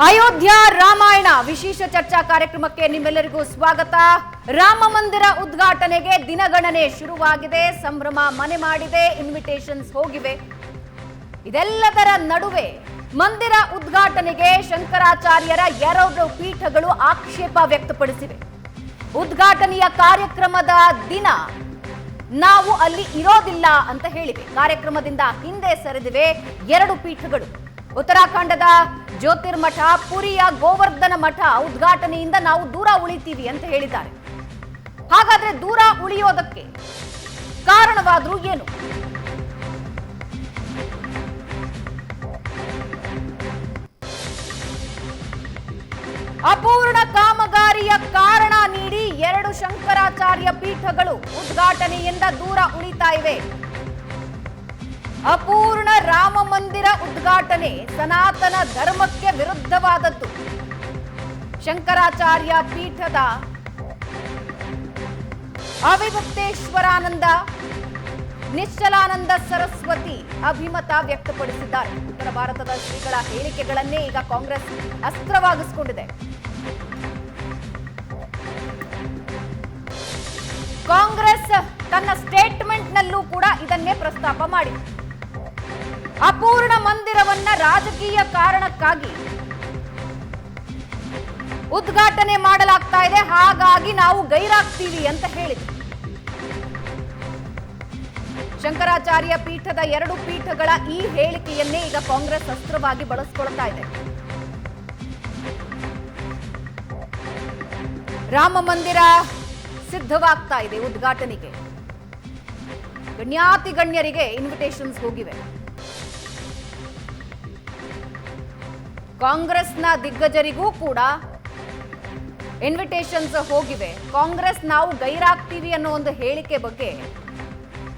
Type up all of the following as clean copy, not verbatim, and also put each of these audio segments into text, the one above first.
ಅಯೋಧ್ಯ ರಾಮಾಯಣ ವಿಶೇಷ ಚರ್ಚಾ ಕಾರ್ಯಕ್ರಮಕ್ಕೆ ನಿಮ್ಮೆಲ್ಲರಿಗೂ ಸ್ವಾಗತ. ರಾಮ ಮಂದಿರ ಉದ್ಘಾಟನೆಗೆ ದಿನಗಣನೆ ಶುರುವಾಗಿದೆ, ಸಂಭ್ರಮ ಮನೆ ಮಾಡಿದೆ, ಇನ್ವಿಟೇಷನ್ಸ್ ಹೋಗಿವೆ. ಇದೆಲ್ಲದರ ನಡುವೆ ಮಂದಿರ ಉದ್ಘಾಟನೆಗೆ ಶಂಕರಾಚಾರ್ಯರ 2 ಪೀಠಗಳು ಆಕ್ಷೇಪ ವ್ಯಕ್ತಪಡಿಸಿವೆ. ಉದ್ಘಾಟನೆಯ ಕಾರ್ಯಕ್ರಮದ ದಿನ ನಾವು ಅಲ್ಲಿ ಇರೋದಿಲ್ಲ ಅಂತ ಹೇಳಿವೆ. ಕಾರ್ಯಕ್ರಮದಿಂದ ಹಿಂದೆ ಸರಿದಿವೆ 2 ಪೀಠಗಳು. ಉತ್ತರಾಖಂಡದ ಜ್ಯೋತಿರ್ಮಠ, ಪುರಿಯ ಗೋವರ್ಧನ ಮಠ ಉದ್ಘಾಟನೆಯಿಂದ ನಾವು ದೂರ ಉಳಿತೀವಿ ಅಂತ ಹೇಳಿದ್ದಾರೆ. ಹಾಗಾದ್ರೆ ದೂರ ಉಳಿಯೋದಕ್ಕೆ ಕಾರಣವಾದ್ರೂ ಏನು? ಅಪೂರ್ಣ ಕಾಮಗಾರಿಯ ಕಾರಣ ನೀಡಿ 2 ಶಂಕರಾಚಾರ್ಯ ಪೀಠಗಳು ಉದ್ಘಾಟನೆಯಿಂದ ದೂರ ಉಳಿತಾ ಇವೆ. ಅಪೂರ್ಣ ರಾಮ ಮಂದಿರ ಉದ್ಘಾಟನೆ ಸನಾತನ ಧರ್ಮಕ್ಕೆ ವಿರುದ್ಧವಾದದ್ದು. ಶಂಕರಾಚಾರ್ಯ ಪೀಠದ ಅವಿಭಕ್ತೇಶ್ವರಾನಂದ, ನಿಶ್ಚಲಾನಂದ ಸರಸ್ವತಿ ಅಭಿಮತ ವ್ಯಕ್ತಪಡಿಸಿದ್ದಾರೆ. ಉತ್ತರ ಭಾರತದ ಶ್ರೀಗಳ ಹೇಳಿಕೆಗಳನ್ನೇ ಈಗ ಕಾಂಗ್ರೆಸ್ ಅಸ್ತ್ರವಾಗಿಸಿಕೊಂಡಿದೆ. ಕಾಂಗ್ರೆಸ್ ತನ್ನ ಸ್ಟೇಟ್ಮೆಂಟ್ನಲ್ಲೂ ಕೂಡ ಇದನ್ನೇ ಪ್ರಸ್ತಾಪ ಮಾಡಿದೆ. ಅಪೂರ್ಣ ಮಂದಿರವನ್ನ ರಾಜಕೀಯ ಕಾರಣಕ್ಕಾಗಿ ಉದ್ಘಾಟನೆ ಮಾಡಲಾಗ್ತಾ ಇದೆ, ಹಾಗಾಗಿ ನಾವು ಗೈರಾಗ್ತೀವಿ ಅಂತ ಹೇಳಿದೆ. ಶಂಕರಾಚಾರ್ಯ ಪೀಠದ 2 ಪೀಠಗಳ ಈ ಹೇಳಿಕೆಯನ್ನೇ ಈಗ ಕಾಂಗ್ರೆಸ್ ಅಸ್ತ್ರವಾಗಿ ಬಳಸಿಕೊಳ್ತಾ ಇದೆ. ರಾಮ ಮಂದಿರ ಸಿದ್ಧವಾಗ್ತಾ ಇದೆ ಉದ್ಘಾಟನೆಗೆ. ಗಣ್ಯಾತಿ ಗಣ್ಯರಿಗೆ ಇನ್ವಿಟೇಷನ್ಸ್ ಹೋಗಿವೆ. ಕಾಂಗ್ರೆಸ್ನ ದಿಗ್ಗಜರಿಗೂ ಕೂಡ ಇನ್ವಿಟೇಷನ್ಸ್ ಹೋಗಿವೆ. ಕಾಂಗ್ರೆಸ್ ನಾವು ಗೈರಾಗ್ತೀವಿ ಅನ್ನೋ ಒಂದು ಹೇಳಿಕೆ ಬಗ್ಗೆ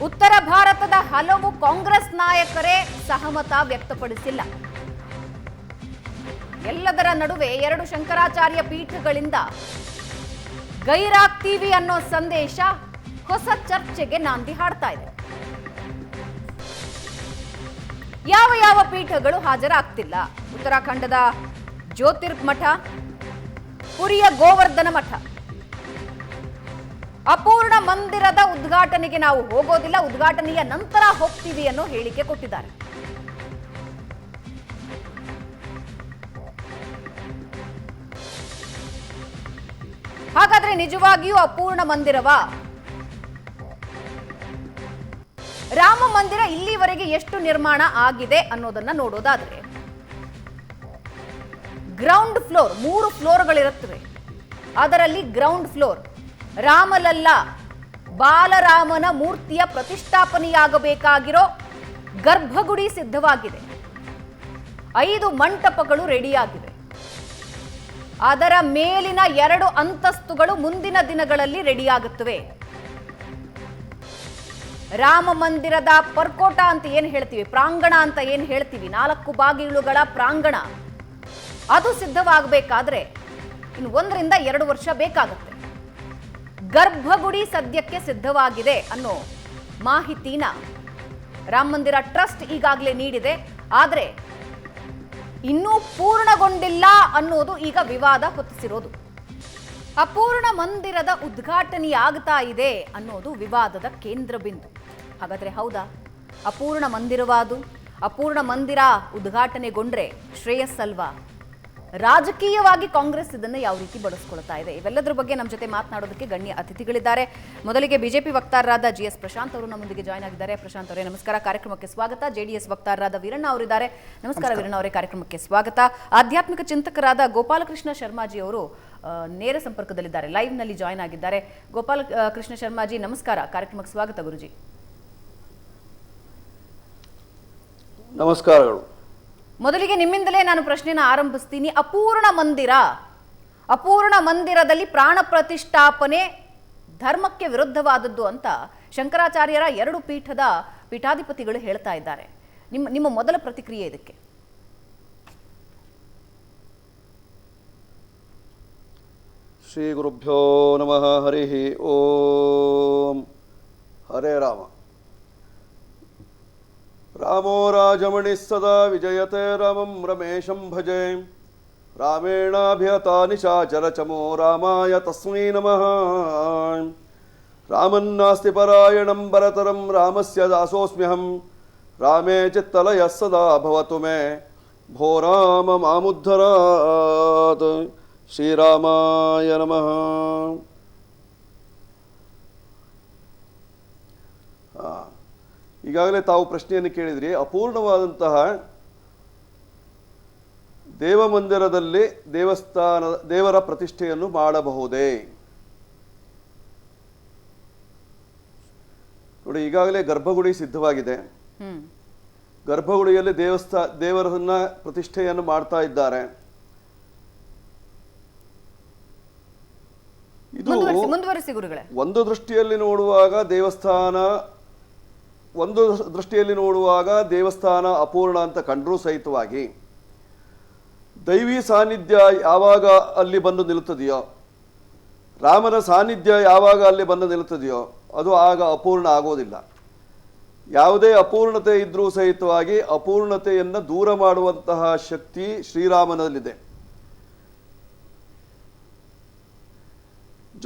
ಉತ್ತರ ಭಾರತದ ಹಲವು ಕಾಂಗ್ರೆಸ್ ನಾಯಕರೇ ಸಹಮತ ವ್ಯಕ್ತಪಡಿಸಿಲ್ಲ. ಎಲ್ಲದರ ನಡುವೆ 2 ಶಂಕರಾಚಾರ್ಯ ಪೀಠಗಳಿಂದ ಗೈರಾಗ್ತೀವಿ ಅನ್ನೋ ಸಂದೇಶ ಹೊಸ ಚರ್ಚೆಗೆ ನಾಂದಿ ಹಾಡ್ತಾ ಇದೆ. ಯಾವ ಪೀಠಗಳು ಹಾಜರಾಗ್ತಿಲ್ಲ? ಉತ್ತರಾಖಂಡದ ಜ್ಯೋತಿರ್ಮಠ, ಪುರಿಯ ಗೋವರ್ಧನ ಮಠ. ಅಪೂರ್ಣ ಮಂದಿರದ ಉದ್ಘಾಟನೆಗೆ ನಾವು ಹೋಗೋದಿಲ್ಲ, ಉದ್ಘಾಟನೆಯ ನಂತರ ಹೋಗ್ತೀವಿ ಅನ್ನೋ ಹೇಳಿಕೆ ಕೊಟ್ಟಿದ್ದಾರೆ. ಹಾಗಾದ್ರೆ ನಿಜವಾಗಿಯೂ ಅಪೂರ್ಣ ಮಂದಿರವಾ? ರಾಮ ಮಂದಿರ ಇಲ್ಲಿವರೆಗೆ ಎಷ್ಟು ನಿರ್ಮಾಣ ಆಗಿದೆ ಅನ್ನೋದನ್ನ ನೋಡೋದಾದ್ರೆ, ಗ್ರೌಂಡ್ ಫ್ಲೋರ್ 3 ಫ್ಲೋರ್ಗಳಿರುತ್ತವೆ. ಅದರಲ್ಲಿ ಗ್ರೌಂಡ್ ಫ್ಲೋರ್ ರಾಮಲಲ್ಲ, ಬಾಲರಾಮನ ಮೂರ್ತಿಯ ಪ್ರತಿಷ್ಠಾಪನೆಯಾಗಬೇಕಾಗಿರೋ ಗರ್ಭಗುಡಿ ಸಿದ್ಧವಾಗಿದೆ. 5 ಮಂಟಪಗಳು ರೆಡಿಯಾಗಿವೆ. ಅದರ ಮೇಲಿನ 2 ಅಂತಸ್ತುಗಳು ಮುಂದಿನ ದಿನಗಳಲ್ಲಿ ರೆಡಿಯಾಗುತ್ತವೆ. ರಾಮ ಮಂದಿರದ ಪರ್ಕೋಟ ಅಂತ ಏನ್ ಹೇಳ್ತೀವಿ, ಪ್ರಾಂಗಣ ಅಂತ ಏನ್ ಹೇಳ್ತೀವಿ, 4 ಬಾಗಿಲುಗಳ ಪ್ರಾಂಗಣ, ಅದು ಸಿದ್ಧವಾಗಬೇಕಾದ್ರೆ ಇನ್ನು 1 ರಿಂದ 2 ವರ್ಷ ಬೇಕಾಗುತ್ತೆ. ಗರ್ಭಗುಡಿ ಸದ್ಯಕ್ಕೆ ಸಿದ್ಧವಾಗಿದೆ ಅನ್ನೋ ಮಾಹಿತಿನ ರಾಮ ಮಂದಿರ ಟ್ರಸ್ಟ್ ಈಗಾಗಲೇ ನೀಡಿದೆ. ಆದರೆ ಇನ್ನೂ ಪೂರ್ಣಗೊಂಡಿಲ್ಲ ಅನ್ನೋದು ಈಗ ವಿವಾದ ಹೊತ್ತಿಸಿರೋದು. ಅಪೂರ್ಣ ಮಂದಿರದ ಉದ್ಘಾಟನೆಯಾಗ್ತಾ ಇದೆ ಅನ್ನೋದು ವಿವಾದದ ಕೇಂದ್ರ ಬಿಂದು. ಹಾಗಾದ್ರೆ ಹೌದಾ? ಅಪೂರ್ಣ ಮಂದಿರವಾದು? ಅಪೂರ್ಣ ಮಂದಿರ ಉದ್ಘಾಟನೆಗೊಂಡ್ರೆ ಶ್ರೇಯಸ್ಸಲ್ವಾ? ರಾಜಕೀಯವಾಗಿ ಕಾಂಗ್ರೆಸ್ ಇದನ್ನು ಯಾವ ರೀತಿ ಬಳಸ್ಕೊಳ್ತಾ ಇದೆ? ಇವೆಲ್ಲದರ ಬಗ್ಗೆ ನಮ್ಮ ಜೊತೆ ಮಾತನಾಡೋದಕ್ಕೆ ಗಣ್ಯ ಅತಿಥಿಗಳಿದ್ದಾರೆ. ಮೊದಲಿಗೆ ಬಿಜೆಪಿ ವಕ್ತಾರರಾದ GS ಪ್ರಶಾಂತ್ ಅವರು ನಮ್ಮೊಂದಿಗೆ ಜಾಯ್ನ್ ಆಗಿದ್ದಾರೆ. ಪ್ರಶಾಂತ್ ಅವರೇ ನಮಸ್ಕಾರ, ಕಾರ್ಯಕ್ರಮಕ್ಕೆ ಸ್ವಾಗತ. JDS ವಕ್ತಾರರಾದ ವೀರಣ್ಣ ಅವರಿದ್ದಾರೆ. ನಮಸ್ಕಾರ ವೀರಣ್ಣ ಅವರೇ, ಕಾರ್ಯಕ್ರಮಕ್ಕೆ ಸ್ವಾಗತ. ಆಧ್ಯಾತ್ಮಿಕ ಚಿಂತಕರಾದ ಗೋಪಾಲಕೃಷ್ಣ ಶರ್ಮಾಜಿ ಅವರು ನೇರ ಸಂಪರ್ಕದಲ್ಲಿದ್ದಾರೆ, ಲೈವ್ ನಲ್ಲಿ ಜಾಯ್ನ್ ಆಗಿದ್ದಾರೆ. ಗೋಪಾಲಕೃಷ್ಣ ಶರ್ಮಾಜಿ ನಮಸ್ಕಾರ, ಕಾರ್ಯಕ್ರಮಕ್ಕೆ ಸ್ವಾಗತ ಗುರುಜಿ. ನಮಸ್ಕಾರಗಳು. ಮೊದಲಿಗೆ ನಿಮ್ಮಿಂದಲೇ ನಾನು ಪ್ರಶ್ನೆನ ಆರಂಭಿಸ್ತೀನಿ. ಅಪೂರ್ಣ ಮಂದಿರದಲ್ಲಿ ಪ್ರಾಣ ಪ್ರತಿಷ್ಠಾಪನೆ ಧರ್ಮಕ್ಕೆ ವಿರುದ್ಧವಾದದ್ದು ಅಂತ ಶಂಕರಾಚಾರ್ಯರ 2 ಪೀಠದ ಪೀಠಾಧಿಪತಿಗಳು ಹೇಳ್ತಾ ಇದ್ದಾರೆ. ನಿಮ್ಮ ಮೊದಲ ಪ್ರತಿಕ್ರಿಯೆ ಇದಕ್ಕೆ? ಶ್ರೀ ಗುರುಭ್ಯೋ ನಮಃ. ಹರಿ ಓಂ. ಹರೇ ರಾಮ. ರಾಮೋ ರಾಜಮಣಿ ಸದಾ ವಿಜಯತೆ ರಾಮಂ ರಮೇಶಂ ಭಜೆ. ರಾಮೇಣಾಭಿಹತಾ ನಿಶಾಚರಚಮೋ ರಾಮಾಯ ತಸ್ಮೈ ನಮಃ. ರಾಮನ್ನಾಸ್ತಿ ಪರಾಯಣಂ ಭರತರಂ ರಾಮಸ್ಯ ದಾಸೋಸ್ಮ್ಯಹಂ. ರಾಮೇ ಚಿತ್ತಲಯಃ ಸದಾ ಭವತು ಮೇ ಭೋ ರಾಮ ಮಾಮುದ್ಧರಾತ್. ಶ್ರೀರಾಮಾಯ ನಮಃ. ಈಗಾಗಲೇ ತಾವು ಪ್ರಶ್ನೆಯನ್ನು ಕೇಳಿದ್ರಿ. ಅಪೂರ್ಣವಾದಂತಹ ದೇವಮಂದಿರದಲ್ಲಿ ದೇವರ ಪ್ರತಿಷ್ಠೆಯನ್ನು ಮಾಡಬಹುದೇ? ನೋಡಿ, ಈಗಾಗಲೇ ಗರ್ಭಗುಡಿ ಸಿದ್ಧವಾಗಿದೆ. ಗರ್ಭಗುಡಿಯಲ್ಲಿ ದೇವರನ್ನ ಪ್ರತಿಷ್ಠೆಯನ್ನು ಮಾಡ್ತಾ ಇದ್ದಾರೆ. ಇದು ಮುಂದುವರಿಸಿ ಗುರುಗಳೇ. ಒಂದು ದೃಷ್ಟಿಯಲ್ಲಿ ನೋಡುವಾಗ ದೇವಸ್ಥಾನ ಅಪೂರ್ಣ ಅಂತ ಕಂಡ್ರೂ ಸಹಿತವಾಗಿ ದೈವಿ ಸಾನ್ನಿಧ್ಯ ಯಾವಾಗ ಅಲ್ಲಿ ಬಂದು ನಿಲ್ಲುತ್ತದೆಯೋ, ರಾಮನ ಸಾನ್ನಿಧ್ಯ ಯಾವಾಗ ಅಲ್ಲಿ ಬಂದು ನಿಲ್ಲುತ್ತದೆಯೋ, ಅದು ಆಗ ಅಪೂರ್ಣ ಆಗೋದಿಲ್ಲ. ಯಾವುದೇ ಅಪೂರ್ಣತೆ ಇದ್ರೂ ಸಹಿತವಾಗಿ ಅಪೂರ್ಣತೆಯನ್ನು ದೂರ ಮಾಡುವಂತಹ ಶಕ್ತಿ ಶ್ರೀರಾಮನಲ್ಲಿದೆ.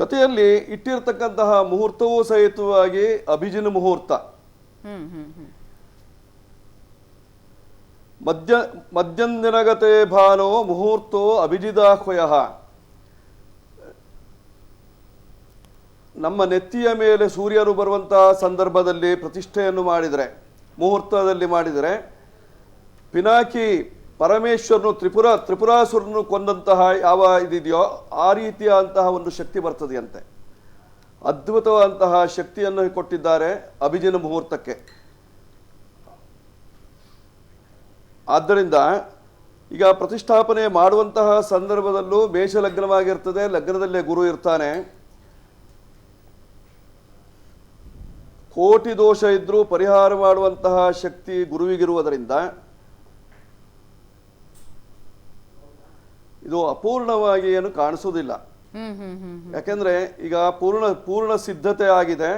ಜೊತೆಯಲ್ಲಿ ಇಟ್ಟಿರ್ತಕ್ಕಂತಹ ಮುಹೂರ್ತವೂ ಸಹಿತವಾಗಿ ಅಭಿಜಿನ ಮುಹೂರ್ತ. ಮಧ್ಯಂದಿನಗತೆ ಭಾನೋ ಮುಹೂರ್ತೋ ಅಭಿಜಿದಾಹ್ವಯ. ನಮ್ಮ ನೆತ್ತಿಯ ಮೇಲೆ ಸೂರ್ಯನು ಬರುವಂತಹ ಸಂದರ್ಭದಲ್ಲಿ ಪ್ರತಿಷ್ಠೆಯನ್ನು ಮಾಡಿದರೆ, ಮುಹೂರ್ತದಲ್ಲಿ ಮಾಡಿದರೆ, ಪಿನಾಕಿ ಪರಮೇಶ್ವರನು ತ್ರಿಪುರಾಸುರನು ಕೊಂದಂತಹ ಯಾವ ಇದಿದೆಯೋ ಆ ರೀತಿಯಾದಂತಹ ಒಂದು ಶಕ್ತಿ ಬರ್ತದೆಯಂತೆ. ಅದ್ಭುತವಾದಂತಹ ಶಕ್ತಿಯನ್ನು ಕೊಟ್ಟಿದ್ದಾರೆ ಅಭಿಜಿನ ಮುಹೂರ್ತಕ್ಕೆ. ಆದ್ದರಿಂದ ಈಗ ಪ್ರತಿಷ್ಠಾಪನೆ ಮಾಡುವಂತಹ ಸಂದರ್ಭದಲ್ಲೂ ಮೇಷ ಲಗ್ನವಾಗಿರ್ತದೆ, ಲಗ್ನದಲ್ಲೇ ಗುರು ಇರ್ತಾನೆ. ಕೋಟಿ ದೋಷ ಇದ್ರೂ ಪರಿಹಾರ ಮಾಡುವಂತಹ ಶಕ್ತಿ ಗುರುವಿಗಿರುವುದರಿಂದ ಇದು ಅಪೂರ್ಣವಾಗಿ ಏನು ಕಾಣಿಸುವುದಿಲ್ಲ. ಯಾಕೆಂದ್ರೆ ಈಗ ಪೂರ್ಣ ಸಿದ್ಧತೆ ಆಗಿದೆ.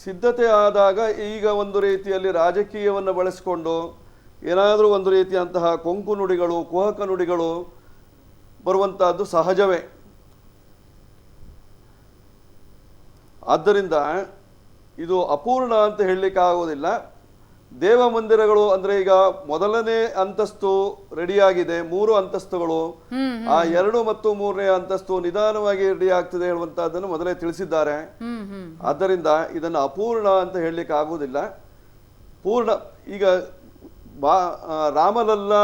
ಸಿದ್ಧತೆ ಆದಾಗ ಈಗ ಒಂದು ರೀತಿಯಲ್ಲಿ ರಾಜಕೀಯವನ್ನು ಬಳಸಿಕೊಂಡು ಏನಾದರೂ ಒಂದು ರೀತಿಯಂತಹ ಕೊಂಕು ನುಡಿಗಳು, ಕುಹಕ ನುಡಿಗಳು ಬರುವಂತಹದ್ದು ಸಹಜವೇ. ಆದ್ದರಿಂದ ಇದು ಅಪೂರ್ಣ ಅಂತ ಹೇಳಲಿಕ್ಕೆ ಆಗೋದಿಲ್ಲ. ದೇವ ಮಂದಿರಗಳು ಅಂದ್ರೆ ಈಗ ಮೊದಲನೇ ಅಂತಸ್ತು ರೆಡಿಯಾಗಿದೆ, 3 ಅಂತಸ್ತುಗಳು, ಆ 2 ಮತ್ತು 3ನೇ ಅಂತಸ್ತು ನಿಧಾನವಾಗಿ ರೆಡಿ ಆಗ್ತದೆ ಹೇಳುವಂತಹದ್ದನ್ನು ಮೊದಲೇ ತಿಳಿಸಿದ್ದಾರೆ. ಆದ್ದರಿಂದ ಇದನ್ನು ಅಪೂರ್ಣ ಅಂತ ಹೇಳಲಿಕ್ಕೆ ಆಗುವುದಿಲ್ಲ. ಪೂರ್ಣ ಈಗ ರಾಮಲಲ್ಲಾ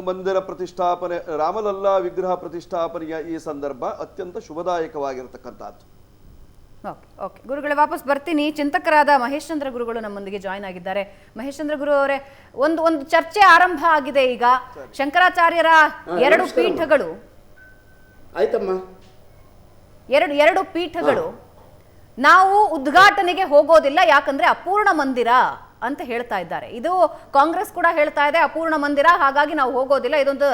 ಮಂದಿರ ಪ್ರತಿಷ್ಠಾಪನೆ, ರಾಮಲಲ್ಲಾ ವಿಗ್ರಹ ಪ್ರತಿಷ್ಠಾಪನೆಯ ಈ ಸಂದರ್ಭ ಅತ್ಯಂತ ಶುಭದಾಯಕವಾಗಿರತಕ್ಕಂಥದ್ದು. ಓಕೆ ಗುರುಗಳೇ, ವಾಪಸ್ ಬರ್ತೀನಿ. ಚಿಂತಕರಾದ ಮಹೇಶ್ ಚಂದ್ರ ಗುರುಗಳು ನಮ್ಮೊಂದಿಗೆ ಜಾಯ್ನ್ ಆಗಿದ್ದಾರೆ. ಮಹೇಶ್ ಚಂದ್ರ ಗುರು ಅವರೇ, ಒಂದು ಚರ್ಚೆ ಆರಂಭ ಆಗಿದೆ ಈಗ. ಶಂಕರಾಚಾರ್ಯರ 2 ಪೀಠಗಳು, ಆಯ್ತಮ್ಮ, ಎರಡು ಪೀಠಗಳು ನಾವು ಉದ್ಘಾಟನೆಗೆ ಹೋಗೋದಿಲ್ಲ, ಯಾಕಂದ್ರೆ ಅಪೂರ್ಣ ಮಂದಿರ ಅಂತ ಹೇಳ್ತಾ ಇದ್ದಾರೆ. ಇದು ಕಾಂಗ್ರೆಸ್ ಕೂಡ ಹೇಳ್ತಾ ಇದೆ, ಅಪೂರ್ಣ ಮಂದಿರ, ಹಾಗಾಗಿ ನಾವು ಹೋಗೋದಿಲ್ಲ, ಇದೊಂದು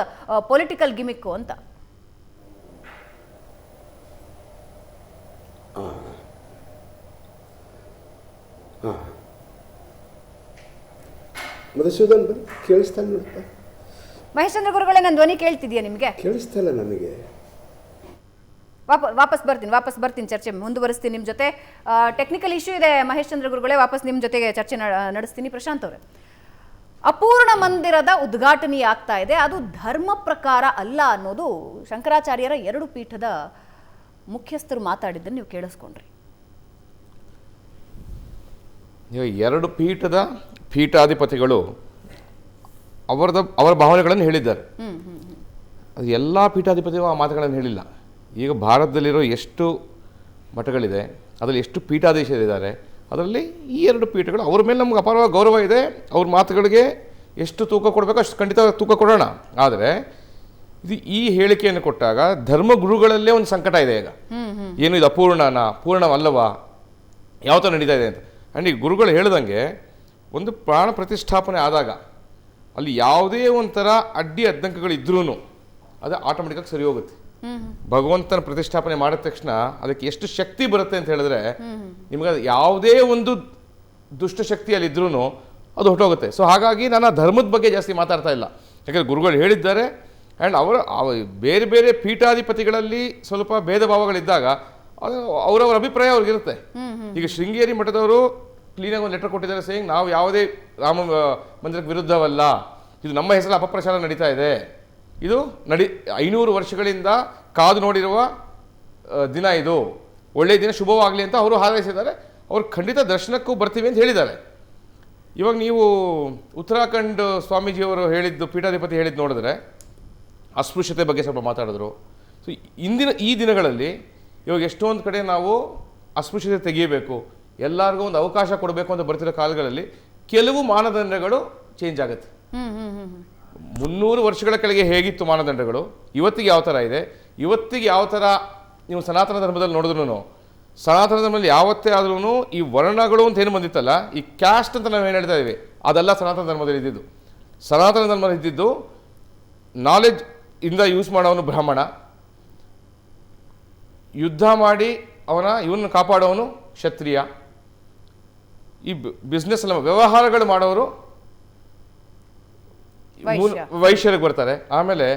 ಪೊಲಿಟಿಕಲ್ ಗಿಮಿಕ್ಕು ಅಂತ. ಮಧುಸೂದನ್ ಕೇಳಿಸ್ತಾ ನೋಡಪ್ಪ. ಮಹೇಶ್ ಚಂದ್ರ ಗುರುಗಳೇ, ನನ್ನ ಧ್ವನಿ ಕೇಳ್ತಿದ್ಯಾ ನಿಮಗೆ? ಕೇಳಿಸ್ತಾ ಇಲ್ಲ ನನಗೆ. ವಾಪಸ್ ಬರ್ತೀನಿ, ಚರ್ಚೆ ಮುಂದುವರಿಸ್ತೀನಿ ನಿಮ್ಮ ಜೊತೆ. ಟೆಕ್ನಿಕಲ್ ಇಶ್ಯೂ ಇದೆ ಮಹೇಶ್ ಚಂದ್ರ ಗುರುಗಳೇ, ವಾಪಸ್ ನಿಮ್ಮ ಜೊತೆಗೆ ಚರ್ಚೆ ನಡೆಸ್ತೀನಿ. ಪ್ರಶಾಂತ್ ಅವರೇ, ಅಪೂರ್ಣ ಮಂದಿರದ ಉದ್ಘಾಟನೆ ಆಗ್ತಾ ಇದೆ, ಅದು ಧರ್ಮ ಪ್ರಕಾರ ಅಲ್ಲ ಅನ್ನೋದು ಶಂಕರಾಚಾರ್ಯರ 2 ಪೀಠದ ಮುಖ್ಯಸ್ಥರು ಮಾತಾಡಿದ್ದನ್ನು ನೀವು ಕೇಳಿಸ್ಕೊಂಡ್ರಿ. 2 ಪೀಠದ ಪೀಠಾಧಿಪತಿಗಳು ಅವರ ಭಾವನೆಗಳನ್ನು ಹೇಳಿದ್ದಾರೆ. ಅದು ಎಲ್ಲ ಪೀಠಾಧಿಪತಿಗಳು ಆ ಮಾತುಗಳನ್ನು ಹೇಳಿಲ್ಲ. ಈಗ ಭಾರತದಲ್ಲಿರೋ ಎಷ್ಟು ಮಠಗಳಿದೆ, ಅದರಲ್ಲಿ ಎಷ್ಟು ಪೀಠಾಧೀಶರಿದ್ದಾರೆ, ಅದರಲ್ಲಿ ಈ 2 ಪೀಠಗಳು, ಅವ್ರ ಮೇಲೆ ನಮ್ಗೆ ಅಪಾರವಾದ ಗೌರವ ಇದೆ. ಅವ್ರ ಮಾತುಗಳಿಗೆ ಎಷ್ಟು ತೂಕ ಕೊಡಬೇಕೋ ಅಷ್ಟು ಖಂಡಿತ ತೂಕ ಕೊಡೋಣ. ಆದರೆ ಇದು ಈ ಹೇಳಿಕೆಯನ್ನು ಕೊಟ್ಟಾಗ ಧರ್ಮಗುರುಗಳಲ್ಲೇ ಒಂದು ಸಂಕಟ ಇದೆ. ಈಗ ಏನು ಇದು ಅಪೂರ್ಣನಾ, ಪೂರ್ಣವಲ್ಲವಾ, ಯಾವ ಥರ ನಡೀತಾ ಇದೆ ಅಂತ. ಆ್ಯಂಡ್ ಈ ಗುರುಗಳು ಹೇಳ್ದಂಗೆ ಒಂದು ಪ್ರಾಣ ಪ್ರತಿಷ್ಠಾಪನೆ ಆದಾಗ ಅಲ್ಲಿ ಯಾವುದೇ ಒಂಥರ ಅಡ್ಡಿ ಅಡ್ಡಂಕಗಳಿದ್ರೂ ಅದು ಆಟೋಮೆಟಿಕಾಗಿ ಸರಿ ಹೋಗುತ್ತೆ. ಭಗವಂತನ ಪ್ರತಿಷ್ಠಾಪನೆ ಮಾಡಿದ ತಕ್ಷಣ ಅದಕ್ಕೆ ಎಷ್ಟು ಶಕ್ತಿ ಬರುತ್ತೆ ಅಂತ ಹೇಳಿದ್ರೆ, ನಿಮಗೆ ಯಾವುದೇ ಒಂದು ದುಷ್ಟಶಕ್ತಿ ಅಲ್ಲಿ ಇದ್ರೂ ಅದು ಹೊಟ್ಟೋಗುತ್ತೆ. ಸೊ ಹಾಗಾಗಿ ನಾನು ಧರ್ಮದ ಬಗ್ಗೆ ಜಾಸ್ತಿ ಮಾತಾಡ್ತಾ ಇಲ್ಲ. ಯಾಕಂದರೆ ಗುರುಗಳು ಹೇಳಿದ್ದಾರೆ, ಆ್ಯಂಡ್ ಬೇರೆ ಬೇರೆ ಪೀಠಾಧಿಪತಿಗಳಲ್ಲಿ ಸ್ವಲ್ಪ ಭೇದ ಭಾವಗಳಿದ್ದಾಗ ಅದು ಅವರವರ ಅಭಿಪ್ರಾಯ ಅವ್ರಿಗಿರುತ್ತೆ. ಈಗ ಶೃಂಗೇರಿ ಮಠದವರು ಕ್ಲೀನಾಗಿ ಒಂದು ಲೆಟರ್ ಕೊಟ್ಟಿದ್ದಾರೆ, ಸೇಯಿಂಗ್ ನಾವು ಯಾವುದೇ ರಾಮ ಮಂದಿರಕ್ಕೆ ವಿರುದ್ಧವಲ್ಲ, ಇದು ನಮ್ಮ ಹೆಸರಲ್ಲಿ ಅಪಪ್ರಚಾರ ನಡೀತಾ ಇದೆ, ಇದು 500 ವರ್ಷಗಳಿಂದ ಕಾದು ನೋಡಿರುವ ದಿನ, ಇದು ಒಳ್ಳೆಯ ದಿನ, ಶುಭವಾಗಲಿ ಅಂತ ಅವರು ಹಾರೈಸಿದ್ದಾರೆ. ಅವರು ಖಂಡಿತ ದರ್ಶನಕ್ಕೂ ಬರ್ತೀವಿ ಅಂತ ಹೇಳಿದ್ದಾರೆ. ಇವಾಗ ನೀವು ಉತ್ತರಾಖಂಡ್ ಸ್ವಾಮೀಜಿಯವರು ಹೇಳಿದ್ದು, ಪೀಠಾಧಿಪತಿ ಹೇಳಿದ್ದು ನೋಡಿದ್ರೆ ಅಸ್ಪೃಶ್ಯತೆ ಬಗ್ಗೆ ಸ್ವಲ್ಪ ಮಾತಾಡಿದ್ರು. ಸೊ ಈ ದಿನಗಳಲ್ಲಿ ಇವಾಗ ಎಷ್ಟೊಂದು ಕಡೆ ನಾವು ಅಸ್ಪೃಶ್ಯತೆ ತೆಗೀಬೇಕು, ಎಲ್ಲರಿಗೂ ಒಂದು ಅವಕಾಶ ಕೊಡಬೇಕು ಅಂತ ಬರ್ತಿರೋ ಕಾಲಗಳಲ್ಲಿ ಕೆಲವು ಮಾನದಂಡಗಳು ಚೇಂಜ್ ಆಗುತ್ತೆ. 300 ವರ್ಷಗಳ ಕೆಳಗೆ ಹೇಗಿತ್ತು ಮಾನದಂಡಗಳು, ಇವತ್ತಿಗೆ ಯಾವ ಥರ ಇದೆ, ಇವತ್ತಿಗೆ ಯಾವ ಥರ ನೀವು ಸನಾತನ ಧರ್ಮದಲ್ಲಿ ನೋಡಿದ್ರು, ಸನಾತನ ಧರ್ಮದಲ್ಲಿ ಯಾವತ್ತೇ ಆದ್ರೂ ಈ ವರ್ಣಗಳು ಅಂತ ಏನು ಬಂದಿತ್ತಲ್ಲ, ಈ ಕ್ಯಾಸ್ಟ್ ಅಂತ ನಾವು ಏನು ಹೇಳ್ತಾ ಇದ್ದೀವಿ, ಅದೆಲ್ಲ ಸನಾತನ ಧರ್ಮದಲ್ಲಿ ಇದ್ದಿದ್ದು. ಸನಾತನ ಧರ್ಮದಲ್ಲಿ ಇದ್ದಿದ್ದು ನಾಲೆಜ್ ಇಂದ ಯೂಸ್ ಮಾಡೋವನು ಬ್ರಾಹ್ಮಣ, ಯುದ್ಧ ಮಾಡಿ ಇವನ್ನ ಕಾಪಾಡೋವನು ಕ್ಷತ್ರಿಯ, ಈ ಬಿಸ್ನೆಸ್ ಎಲ್ಲ ವ್ಯವಹಾರಗಳು ಮಾಡೋರು ವೈಶ್ಯರಿಗೆ ಬರ್ತಾರೆ. ಆಮೇಲೆ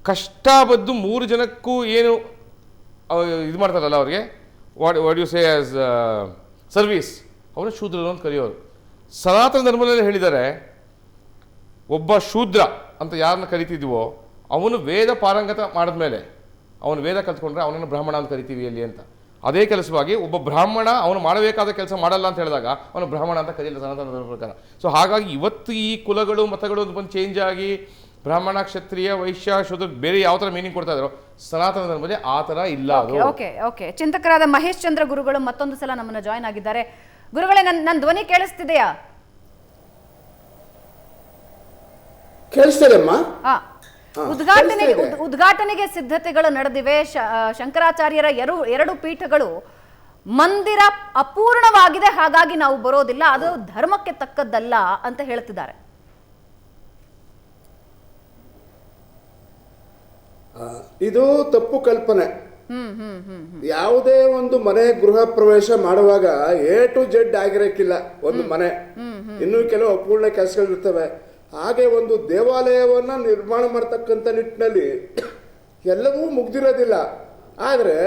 ಕಷ್ಟ ಬದ್ದು 3 ಜನಕ್ಕೂ ಏನು ಇದು ಮಾಡ್ತಾರಲ್ಲ ಅವ್ರಿಗೆ what you say as service, ಅವರು ಶೂದ್ರರು ಅಂತ ಕರೆಯೋರು. ಸನಾತನ ಧರ್ಮದಲ್ಲಿ ಹೇಳಿದ್ದಾರೆ, ಒಬ್ಬ ಶೂದ್ರ ಅಂತ ಯಾರನ್ನ ಕರಿತಿದ್ವೋ ಅವನು ವೇದ ಪಾರಂಗತ ಮಾಡಿದ್ಮೇಲೆ, ಅವನು ವೇದ ಕಲ್ತ್ಕೊಂಡ್ರೆ ಅವನನ್ನು ಬ್ರಾಹ್ಮಣ ಅಂತ ಕರಿತೀವಿ ಅಲ್ಲಿ ಅಂತ. ಅದೇ ಕೆಲಸವಾಗಿ ಒಬ್ಬ ಬ್ರಾಹ್ಮಣ ಅವನು ಮಾಡಬೇಕಾದ ಕೆಲಸ ಮಾಡಲ್ಲ ಅಂತ ಹೇಳಿದಾಗ ಅವನು ಬ್ರಾಹ್ಮಣ ಅಂತ ಕರೀಲ್ಲ ಸನಾತನ ಧರ್ಮ ಪ್ರಕಾರ. ಸೊ ಹಾಗಾಗಿ ಇವತ್ತು ಈ ಕುಲಗಳು ಮತಗಳು ಬಂದು ಚೇಂಜ್ ಆಗಿ ಬ್ರಾಹ್ಮಣ, ಕ್ಷತ್ರಿಯ, ವೈಶ್ಯ, ಶೂದ್ರ ಬೇರೆ ಯಾವ ಥರ ಮೀನಿಂಗ್ ಕೊಡ್ತಾ ಇದ್ರು, ಸನಾತನ ಧರ್ಮದಲ್ಲಿ ಆ ಥರ ಇಲ್ಲ. ಓಕೆ ಚಿಂತಕರಾದ ಮಹೇಶ್ ಚಂದ್ರ ಗುರುಗಳು ಮತ್ತೊಂದು ಸಲ ನಮ್ಮನ್ನ ಜಾಯ್ನ್ ಆಗಿದ್ದಾರೆ. ಗುರುಗಳೇ, ನನ್ನ ಧ್ವನಿ ಕೇಳಿಸ್ತಿದೆಯಾ? ಕೇಳಿಸ್ತದಮ್ಮ. ಉದ್ಘಾಟನೆಗೆ ಸಿದ್ಧತೆಗಳು ನಡೆದಿವೆ. ಶಂಕರಾಚಾರ್ಯರ 2 ಪೀಠಗಳು ಮಂದಿರ ಅಪೂರ್ಣವಾಗಿದೆ, ಹಾಗಾಗಿ ನಾವು ಬರೋದಿಲ್ಲ, ಅದು ಧರ್ಮಕ್ಕೆ ತಕ್ಕದ್ದಲ್ಲ ಅಂತ ಹೇಳ್ತಿದ್ದಾರೆ. ಇದು ತಪ್ಪು ಕಲ್ಪನೆ. ಯಾವುದೇ ಒಂದು ಮನೆ ಗೃಹ ಪ್ರವೇಶ ಮಾಡುವಾಗ A to Z ಆಗಿರಕ್ಕಿಲ್ಲ ಒಂದು ಮನೆ, ಇನ್ನೂ ಕೆಲವು ಅಪೂರ್ಣ ಕೆಲಸಗಳಿರ್ತವೆ. ಹಾಗೆ ಒಂದು ದೇವಾಲಯವನ್ನ ನಿರ್ಮಾಣ ಮಾಡ್ತಕ್ಕಂಥ ನಿಟ್ಟಿನಲ್ಲಿ ಎಲ್ಲವೂ ಮುಗ್ದಿರೋದಿಲ್ಲ. ಆದರೆ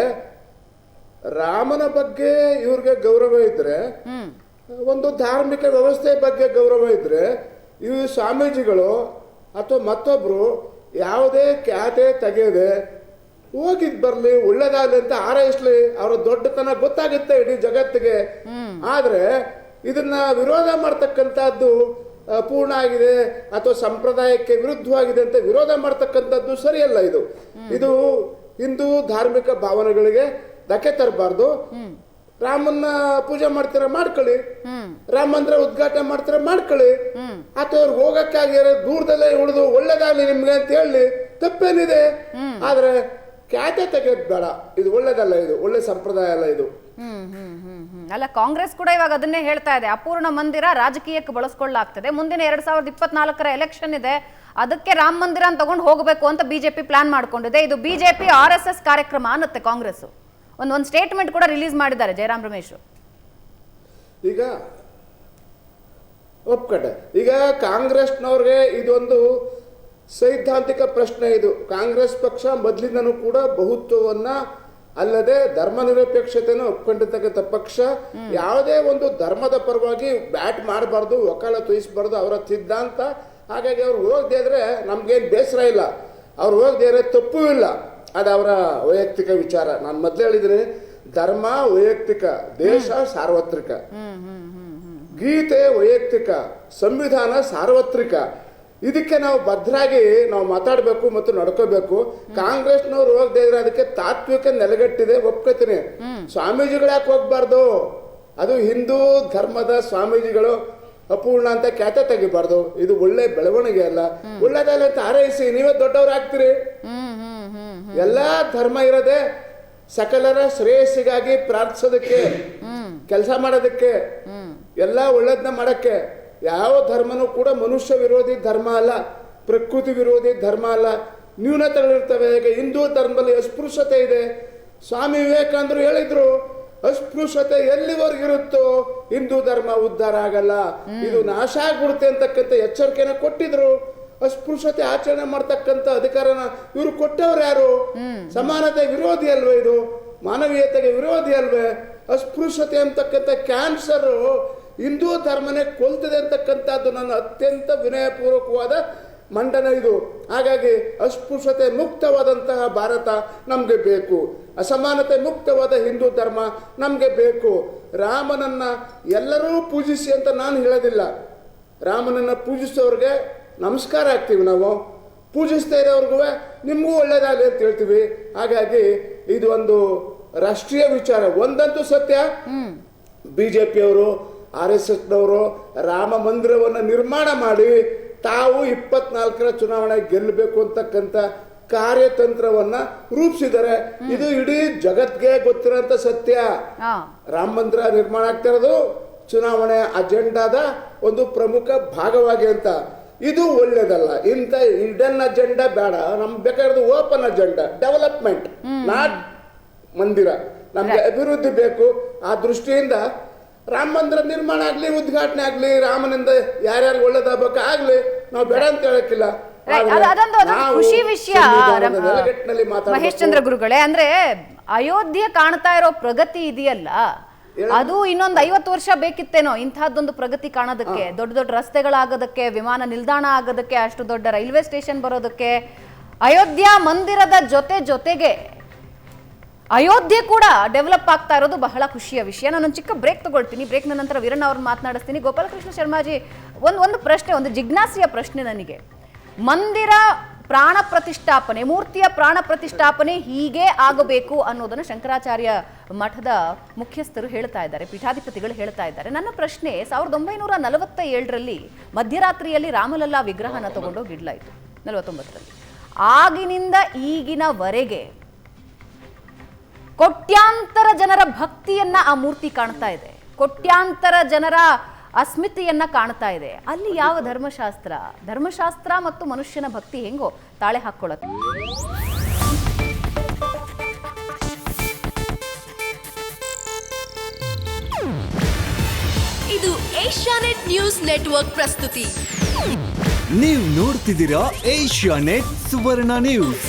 ರಾಮನ ಬಗ್ಗೆ ಇವ್ರಿಗೆ ಗೌರವ ಇದ್ರೆ, ಒಂದು ಧಾರ್ಮಿಕ ವ್ಯವಸ್ಥೆ ಬಗ್ಗೆ ಗೌರವ ಇದ್ರೆ, ಇವು ಸ್ವಾಮೀಜಿಗಳು ಅಥವಾ ಮತ್ತೊಬ್ರು ಯಾವುದೇ ಖ್ಯಾತೆ ತೆಗೆಯದೆ ಹೋಗಿದ್ ಬರ್ಲಿ, ಒಳ್ಳೇದಾಗಲಿ ಅಂತ ಹಾರೈಸ್ಲಿ, ಅವರ ದೊಡ್ಡತನ ಗೊತ್ತಾಗುತ್ತೆ ಇಡೀ ಜಗತ್ತಿಗೆ. ಆದ್ರೆ ಇದನ್ನ ವಿರೋಧ ಮಾಡ್ತಕ್ಕಂಥದ್ದು ಪೂರ್ಣ ಆಗಿದೆ ಅಥವಾ ಸಂಪ್ರದಾಯಕ್ಕೆ ವಿರುದ್ಧವಾಗಿದೆ ಅಂತ ವಿರೋಧ ಮಾಡ್ತಕ್ಕಂಥದ್ದು ಸರಿಯಲ್ಲ. ಇದು ಹಿಂದೂ ಧಾರ್ಮಿಕ ಭಾವನೆಗಳಿಗೆ ಧಕ್ಕೆ ತರಬಾರ್ದು. ರಾಮನ್ನ ಪೂಜೆ ಮಾಡ್ತೀರಾ ಮಾಡ್ಕೊಳ್ಳಿ, ರಾಮ ಮಂದಿರ ಉದ್ಘಾಟನೆ ಮಾಡ್ತೀರಾ ಮಾಡ್ಕೊಳ್ಳಿ, ಅಥವಾ ಅವ್ರಿಗೆ ಹೋಗಕ್ಕಾಗಿ ದೂರದಲ್ಲೇ ಉಳಿದು ಒಳ್ಳೇದಾಗ್ಲಿ ನಿಮ್ಗೆ ಅಂತ ಹೇಳಿ ತಪ್ಪೇನಿದೆ. ಆದ್ರೆ ಖ್ಯಾತೆ ತೆಗೆಯೋದು ಬೇಡ, ಇದು ಒಳ್ಳೇದಲ್ಲ, ಇದು ಒಳ್ಳೆ ಸಂಪ್ರದಾಯ ಅಲ್ಲ ಇದು. ಅಲ್ಲ, ಕಾಂಗ್ರೆಸ್ ಕೂಡ ಇವಾಗ ಅದನ್ನೇ ಹೇಳ್ತಾ ಇದೆ, ಅಪೂರ್ಣ ಮಂದಿರ ರಾಜಕೀಯಕ್ಕೆ ಬಳಸ್ಕೊಳ್ಳಲಾಗ್ತದೆ, ಮುಂದಿನ 2024 ಎಲೆಕ್ಷನ್ ಇದೆ, ಅದಕ್ಕೆ ರಾಮ ಮಂದಿರ ಅಂತ ತಗೊಂಡು ಹೋಗಬೇಕು ಅಂತ ಬಿಜೆಪಿ ಪ್ಲಾನ್ ಮಾಡ್ಕೊಂಡಿದೆ. ಇದು ಬಿಜೆಪಿ RSS ಕಾರ್ಯಕ್ರಮ ಅನ್ನತ್ತೆ ಕಾಂಗ್ರೆಸ್. ಒಂದು ಸ್ಟೇಟ್ಮೆಂಟ್ ಕೂಡ ರಿಲೀಸ್ ಮಾಡಿದ್ದಾರೆ ಜಯರಾಮ್ ರಮೇಶ್. ಈಗ ಒಪ್ಕಟ್ಟೆ, ಈಗ ಕಾಂಗ್ರೆಸ್ನವ್ರಿಗೆ ಇದೊಂದು ಸೈದ್ಧಾಂತಿಕ ಪ್ರಶ್ನೆ. ಇದು ಕಾಂಗ್ರೆಸ್ ಪಕ್ಷ ಮೊದಲಿಂದನೂ ಕೂಡ ಬಹುತ್ವವನ್ನ ಅಲ್ಲದೆ ಧರ್ಮ ನಿರಪೇಕ್ಷತೆಯನ್ನು ಒಪ್ಕೊಂಡಿರ್ತಕ್ಕಂಥ ಪಕ್ಷ. ಯಾವುದೇ ಒಂದು ಧರ್ಮದ ಪರವಾಗಿ ಬ್ಯಾಟ್ ಮಾಡಬಾರ್ದು, ಒಕಾಲ ತೋಯಿಸಬಾರ್ದು, ಅವರ ಸಿದ್ಧಾಂತ. ಹಾಗಾಗಿ ಅವ್ರು ಹೋಗದೇ ಇದ್ರೆ ನಮ್ಗೇನು ಬೇಸರ ಇಲ್ಲ, ಅವ್ರು ಹೋಗದೇ ಇದ್ರೆ ತಪ್ಪೂ ಇಲ್ಲ, ಅದು ಅವರ ವೈಯಕ್ತಿಕ ವಿಚಾರ. ನಾನು ಮೊದಲೇ ಹೇಳಿದ್ದೀನಿ, ಧರ್ಮ ವೈಯಕ್ತಿಕ, ದೇಶ ಸಾರ್ವತ್ರಿಕ, ಗೀತೆ ವೈಯಕ್ತಿಕ, ಸಂವಿಧಾನ ಸಾರ್ವತ್ರಿಕ. ಇದಕ್ಕೆ ನಾವು ಭದ್ರಾಗಿ ನಾವು ಮಾತಾಡಬೇಕು ಮತ್ತು ನಡ್ಕೋಬೇಕು. ಕಾಂಗ್ರೆಸ್ನವ್ರು ಹೋಗದೆ ಇದ್ರೆ ಅದಕ್ಕೆ ತಾತ್ವಿಕ ನೆಲೆಗಟ್ಟಿದೆ, ಒಪ್ಕೋತೀನಿ. ಸ್ವಾಮೀಜಿಗಳು ಯಾಕೆ ಹೋಗ್ಬಾರ್ದು? ಅದು ಹಿಂದೂ ಧರ್ಮದ ಸ್ವಾಮೀಜಿಗಳು ಅಪೂರ್ಣ ಅಂತ ಖ್ಯಾತೆ ತೆಗಿಬಾರ್ದು. ಇದು ಒಳ್ಳೆ ಬೆಳವಣಿಗೆ ಅಲ್ಲ, ಒಳ್ಳೇದಲ್ಲ ಅಂತ ಹಾರೈಸಿ ನೀವೇ ದೊಡ್ಡವ್ರು ಆಗ್ತೀರಿ. ಎಲ್ಲಾ ಧರ್ಮ ಇರೋದೇ ಸಕಲರ ಶ್ರೇಯಸ್ಸಿಗಾಗಿ ಪ್ರಾರ್ಥಿಸೋದಕ್ಕೆ, ಕೆಲಸ ಮಾಡೋದಕ್ಕೆ, ಎಲ್ಲ ಒಳ್ಳೇದನ್ನ ಮಾಡಕ್ಕೆ. ಯಾವ ಧರ್ಮನೂ ಕೂಡ ಮನುಷ್ಯ ವಿರೋಧಿ ಧರ್ಮ ಅಲ್ಲ, ಪ್ರಕೃತಿ ವಿರೋಧಿ ಧರ್ಮ ಅಲ್ಲ. ನ್ಯೂನತೆಗಳಿರ್ತವೆ. ಈಗ ಹಿಂದೂ ಧರ್ಮದಲ್ಲಿ ಅಸ್ಪೃಶ್ಯತೆ ಇದೆ. ಸ್ವಾಮಿ ವಿವೇಕಾನಂದರು ಹೇಳಿದ್ರು, ಅಸ್ಪೃಶ್ಯತೆ ಎಲ್ಲಿವರೆಗಿರುತ್ತೋ ಹಿಂದೂ ಧರ್ಮ ಉದ್ಧಾರ ಆಗಲ್ಲ, ಇದು ನಾಶ ಆಗ್ಬಿಡುತ್ತೆ ಅಂತಕ್ಕಂಥ ಎಚ್ಚರಿಕೆನ ಕೊಟ್ಟಿದ್ರು. ಅಸ್ಪೃಶ್ಯತೆ ಆಚರಣೆ ಮಾಡ್ತಕ್ಕಂಥ ಅಧಿಕಾರನ ಇವರು ಕೊಟ್ಟವ್ರು ಯಾರು? ಸಮಾನತೆ ವಿರೋಧಿ ಅಲ್ವೇ ಇದು? ಮಾನವೀಯತೆಗೆ ವಿರೋಧಿ ಅಲ್ವೇ? ಅಸ್ಪೃಶ್ಯತೆ ಅಂತಕ್ಕಂಥ ಕ್ಯಾನ್ಸರು ಹಿಂದೂ ಧರ್ಮನೇ ಕೊಲ್ತದೆ ಅಂತಕ್ಕಂಥದ್ದು ನನ್ನ ಅತ್ಯಂತ ವಿನಯಪೂರ್ವಕವಾದ ಮಂಡನೆ ಇದು. ಹಾಗಾಗಿ ಅಸ್ಪೃಶ್ಯತೆ ಮುಕ್ತವಾದಂತಹ ಭಾರತ ನಮಗೆ ಬೇಕು, ಅಸಮಾನತೆ ಮುಕ್ತವಾದ ಹಿಂದೂ ಧರ್ಮ ನಮಗೆ ಬೇಕು. ರಾಮನನ್ನ ಎಲ್ಲರೂ ಪೂಜಿಸಿ ಅಂತ ನಾನು ಹೇಳೋದಿಲ್ಲ. ರಾಮನನ್ನ ಪೂಜಿಸೋರಿಗೆ ನಮಸ್ಕಾರ ಆಗ್ತೀವಿ ನಾವು, ಪೂಜಿಸ್ತಾ ಇರೋರ್ಗೂ ನಿಮಗೂ ಒಳ್ಳೇದಾಗಲಿ ಅಂತ ಹೇಳ್ತೀವಿ. ಹಾಗಾಗಿ ಇದು ಒಂದು ರಾಷ್ಟ್ರೀಯ ವಿಚಾರ. ಒಂದಂತೂ ಸತ್ಯ, ಬಿಜೆಪಿಯವರು RSSನವರು ರಾಮ ಮಂದಿರವನ್ನು ನಿರ್ಮಾಣ ಮಾಡಿ ತಾವು 24ರ ಚುನಾವಣೆ ಗೆಲ್ಲಬೇಕು ಅಂತಕ್ಕಂಥ ಕಾರ್ಯತಂತ್ರವನ್ನ ರೂಪಿಸಿದ್ದಾರೆ. ಇದು ಇಡೀ ಜಗತ್ಗೆ ಗೊತ್ತಿರೋಂಥ ಸತ್ಯ. ರಾಮ ಮಂದಿರ ನಿರ್ಮಾಣ ಆಗ್ತಾ ಇರೋದು ಚುನಾವಣೆ ಅಜೆಂಡಾದ ಒಂದು ಪ್ರಮುಖ ಭಾಗವಾಗಿ ಅಂತ. ಇದು ಒಳ್ಳೇದಲ್ಲ. ಇಂಥ ಹಿಡನ್ ಅಜೆಂಡಾ ಬೇಡ. ನಮ್ಗೆ ಬೇಕಾಗಿರೋದು ಓಪನ್ ಅಜೆಂಡಾ, ಡೆವಲಪ್ಮೆಂಟ್, ನಾಟ್ ಮಂದಿರ. ನಮ್ಗೆ ಅಭಿವೃದ್ಧಿ ಬೇಕು. ಆ ದೃಷ್ಟಿಯಿಂದ ರಾಮ ಮಂದಿರ ನಿರ್ಮಾಣ ಆಗ್ಲಿ, ಉದ್ಘಾಟನೆ ಆಗ್ಲಿ, ರಾಮನಿಂದ ಯಾರ್ಯಾರು ಒಳ್ಳೇದಾಗಬೇಕು ಆಗ್ಲಿ, ನಾವು ಬೇಡ ಅಂತ ಹೇಳಕ್ಕಿಲ್ಲ. ಅದೊಂದು ಖುಷಿ ವಿಷಯ ಮಹೇಶ್ ಚಂದ್ರ ಗುರುಗಳೇ. ಅಂದ್ರೆ ಅಯೋಧ್ಯೆ ಕಾಣ್ತಾ ಇರೋ ಪ್ರಗತಿ ಇದೆಯಲ್ಲ, ಅದು ಇನ್ನೊಂದು 50 ವರ್ಷ ಬೇಕಿತ್ತೇನೋ ಇಂತಹದ್ದೊಂದು ಪ್ರಗತಿ ಕಾಣೋದಕ್ಕೆ, ದೊಡ್ಡ ದೊಡ್ಡ ರಸ್ತೆಗಳಾಗೋದಕ್ಕೆ, ವಿಮಾನ ನಿಲ್ದಾಣ ಆಗೋದಕ್ಕೆ, ಅಷ್ಟು ದೊಡ್ಡ ರೈಲ್ವೆ ಸ್ಟೇಷನ್ ಬರೋದಕ್ಕೆ. ಅಯೋಧ್ಯ ಮಂದಿರದ ಜೊತೆಗೆ ಅಯೋಧ್ಯೆ ಕೂಡ ಡೆವಲಪ್ ಆಗ್ತಾ ಇರೋದು ಬಹಳ ಖುಷಿಯ ವಿಷಯ. ನಾನೊಂದು ಚಿಕ್ಕ ಬ್ರೇಕ್ ತಗೊಳ್ತೀನಿ. ಬ್ರೇಕ್ನ ನಂತರ ವೀರಣ್ಣ ಅವ್ರನ್ನ ಮಾತನಾಡಿಸ್ತೀನಿ. ಗೋಪಾಲಕೃಷ್ಣ ಶರ್ಮಾಜಿ, ಒಂದು ಪ್ರಶ್ನೆ, ಒಂದು ಜಿಜ್ಞಾಸೆಯ ಪ್ರಶ್ನೆ ನನಗೆ. ಮಂದಿರ ಪ್ರಾಣ ಪ್ರತಿಷ್ಠಾಪನೆ, ಮೂರ್ತಿಯ ಪ್ರಾಣ ಪ್ರತಿಷ್ಠಾಪನೆ ಹೀಗೆ ಆಗಬೇಕು ಅನ್ನೋದನ್ನು ಶಂಕರಾಚಾರ್ಯ ಮಠದ ಮುಖ್ಯಸ್ಥರು ಹೇಳ್ತಾ ಇದ್ದಾರೆ, ಪೀಠಾಧಿಪತಿಗಳು ಹೇಳ್ತಾ ಇದ್ದಾರೆ. ನನ್ನ ಪ್ರಶ್ನೆ, 1947ರಲ್ಲಿ ಮಧ್ಯರಾತ್ರಿಯಲ್ಲಿ ರಾಮಲಲ್ಲಾ ವಿಗ್ರಹನ ತಗೊಂಡೋಗಿ ಇಡ್ಲಾಯಿತು, 49ರಲ್ಲಿ. ಆಗಿನಿಂದ ಈಗಿನವರೆಗೆ ಕೋಟ್ಯಾಂತರ ಜನರ ಭಕ್ತಿಯನ್ನ ಆ ಮೂರ್ತಿ ಕಾಣ್ತಾ ಇದೆ, ಕೋಟ್ಯಾಂತರ ಜನರ ಅಸ್ಮಿತೆಯನ್ನ ಕಾಣ್ತಾ ಇದೆ. ಅಲ್ಲಿ ಯಾವ ಧರ್ಮಶಾಸ್ತ್ರ ಮತ್ತು ಮನುಷ್ಯನ ಭಕ್ತಿ ಹೆಂಗೋ ತಾಳೆ ಹಾಕೊಳ್ಳುತ್ತೆ. ಇದು ಏಷ್ಯಾನೆಟ್ ನ್ಯೂಸ್ ನೆಟ್ವರ್ಕ್ ಪ್ರಸ್ತುತಿ. ನೀವು ನೋಡ್ತಿದ್ದೀರಾ ಏಷ್ಯಾನೆಟ್ ಸುವರ್ಣ ನ್ಯೂಸ್.